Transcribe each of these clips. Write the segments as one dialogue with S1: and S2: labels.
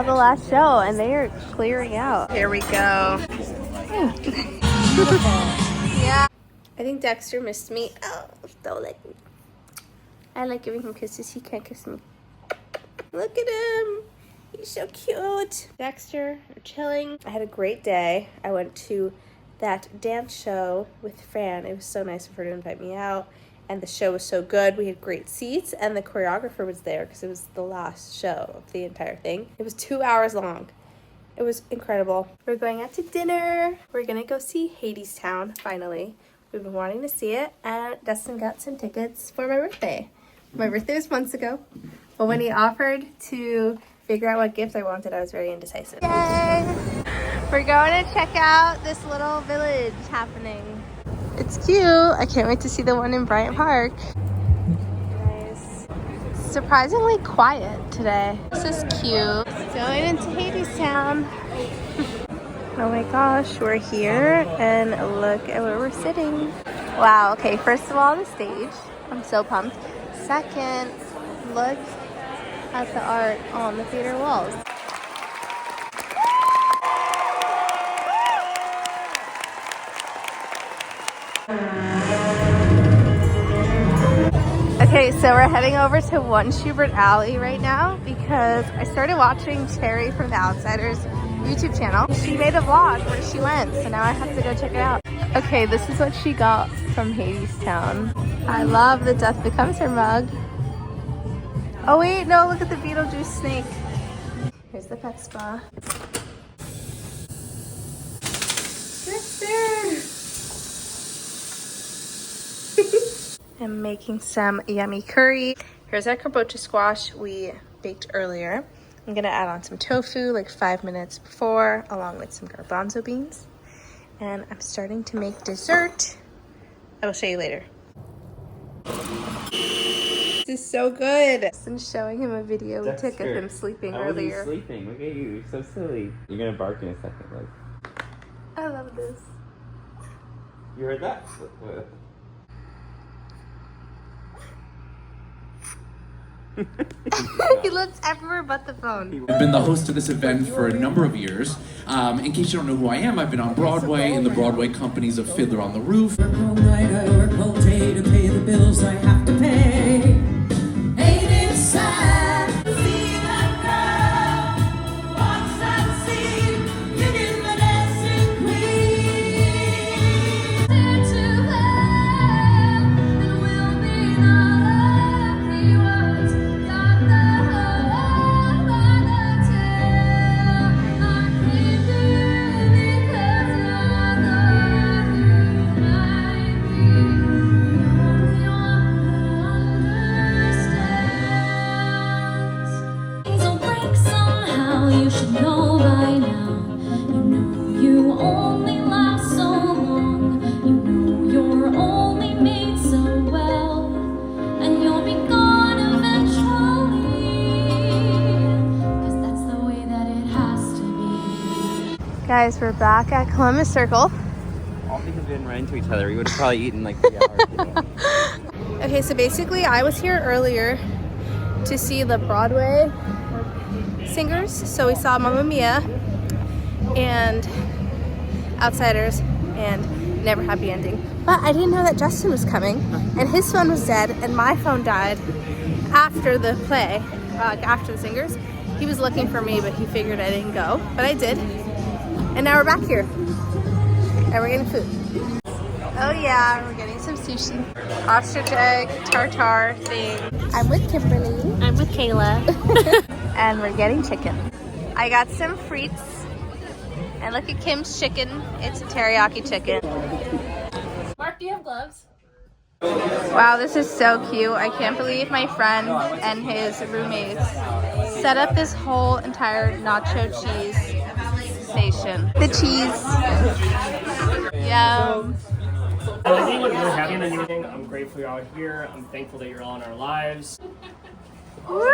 S1: saw the last show and they are clearing out. Here we go. Yeah. I think Dexter missed me. Oh, don't like me. I like giving him kisses. He can't kiss me. Look at him. He's so cute. Dexter, we're chilling. I had a great day. I went to that dance show with Fran. It was so nice of her to invite me out. And the show was so good. We had great seats and the choreographer was there because it was the last show of the entire thing. It was 2 hours long. It was incredible. We're going out to dinner. We're gonna go see Hadestown, finally. We've been wanting to see it, and Dustin got some tickets for my birthday. My birthday was months ago, but when he offered to figure out what gift I wanted, I was very indecisive. Yay! We're going to check out this little village happening. It's cute. I can't wait to see the one in Bryant Park. Nice. Surprisingly quiet today. This is cute. Going into Hadestown. Oh my gosh, we're here and look at where we're sitting. Wow, okay, first of all, the stage. I'm so pumped. Second, look at the art on the theater walls. Okay, so we're heading over to 1 Schubert Alley right now because I started watching Cherry from The Outsiders YouTube channel. She made a vlog where she went, so now I have to go check it out. Okay, this is what she got from Hadestown. I love the Death Becomes Her mug. Oh wait, no, look at the Beetlejuice snake. Here's the pet spa. I'm making some yummy curry. Here's our kabocha squash we baked earlier. I'm gonna add on some tofu like 5 minutes before, along with some garbanzo beans. And I'm starting to make dessert. I will show you later. This is so good. I'm showing him a video we took of him sleeping earlier.
S2: I wasn't sleeping. Look at you. You're so silly. You're gonna bark in a second. Like.
S1: I love this.
S2: You heard that?
S1: He looks everywhere but the phone.
S3: I've been the host of this event for a number of years. In case you don't know who I am, I've been on Broadway in the Broadway companies of Fiddler on the Roof.
S4: Work all night, I work all day to pay the bills I have to pay. Ain't it sad? See that girl, watch that scene, kicking the dancing queen. There to them, and we'll be the lucky ones. Got the whole by the tail. I came to because you're the one who might be the only one who understands. Things will break somehow, you should know by now. You know you only last so long. You know you're only made so well. And you'll be gone eventually. 'Cause that's the way that it has to be.
S1: Guys, we're back at Columbus Circle.
S2: All because we didn't run into each other. We would have probably eaten like 3 hours ago.
S1: Okay, so basically I was here earlier to see the Broadway singers. So we saw Mamma Mia and Outsiders and Never Happy Ending. But I didn't know that Justin was coming and his phone was dead and my phone died after the play, after the singers. He was looking for me, but he figured I didn't go, but I did. And now we're back here and we're getting food. Oh yeah, we're getting some sushi. Ostrich egg tartare thing. I'm with Kimberly.
S5: I'm with Kayla.
S1: And we're getting chicken. I got some frites. And look at Kim's chicken. It's a teriyaki chicken.
S5: Mark, do you have gloves?
S1: Wow, this is so cute. I can't believe my friend and his roommates set up this whole entire nacho cheese station. The cheese. Yum.
S6: I think we're really happy than anything. I'm grateful you're all here. I'm thankful that you're all in our lives.
S1: Woo!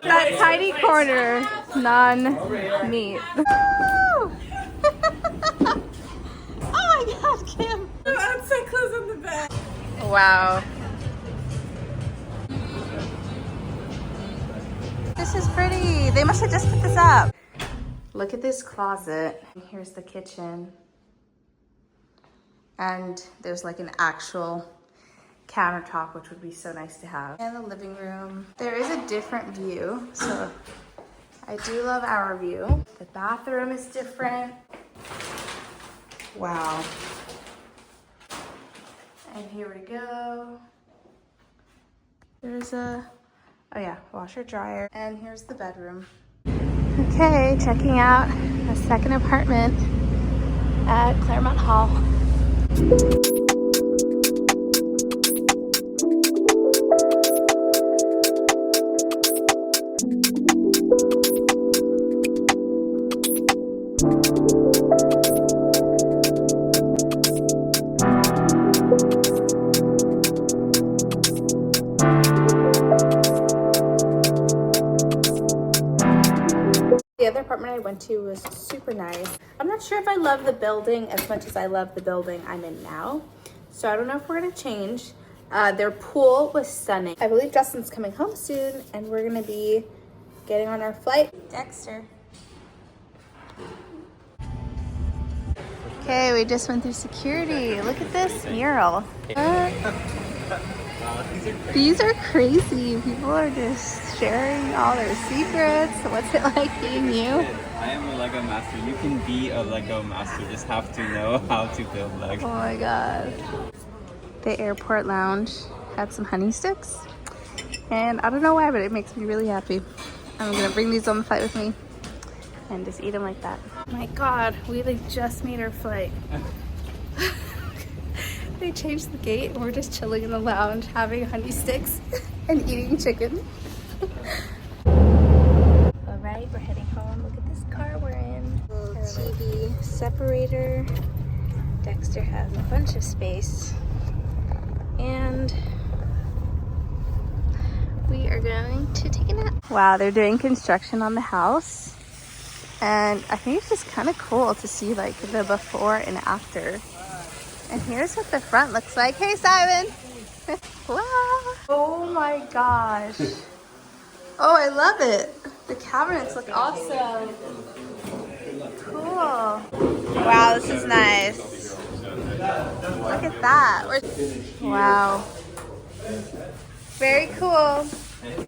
S1: That tiny corner, non-meat. Oh my god, Kim!
S5: Outside clothes on the bed.
S1: Wow. The this is pretty. They must have just put this up. Look at this closet. Here's the kitchen. And there's like an actual countertop, which would be so nice to have. And the living room. There is a different view, so I do love our view. The bathroom is different. Wow. And here we go. There's a, oh yeah, washer dryer. And here's the bedroom. Okay, checking out a second apartment at Claremont Hall. The other apartment I went to was super nice. I'm not sure if I love the building as much as I love the building I'm in now. So I don't know if we're gonna change. Their pool was stunning. I believe Justin's coming home soon and we're gonna be getting on our flight. Dexter. Okay, we just went through security. Look at this mural. These are crazy. People are just sharing all their secrets. What's it like being you?
S2: I am a Lego master. You can be a Lego master. You just have to know how to build Lego.
S1: Oh my god. The airport lounge had some honey sticks. And I don't know why, but it makes me really happy. I'm gonna bring these on the flight with me and just eat them like that. Oh my god, we like just made our flight. They changed the gate and we're just chilling in the lounge having honey sticks and eating chicken. Alright, we're heading home. Look at this car we're in. Little TV separator. Dexter has a bunch of space. And we are going to take a nap. Wow, they're doing construction on the house. And I think it's just kind of cool to see like the before and after. And here's what the front looks like. Hey, Simon. Wow. Oh my gosh. Oh, I love it. The cabinets look awesome. Cool. Wow, this is nice. Look at that. Wow. Very cool.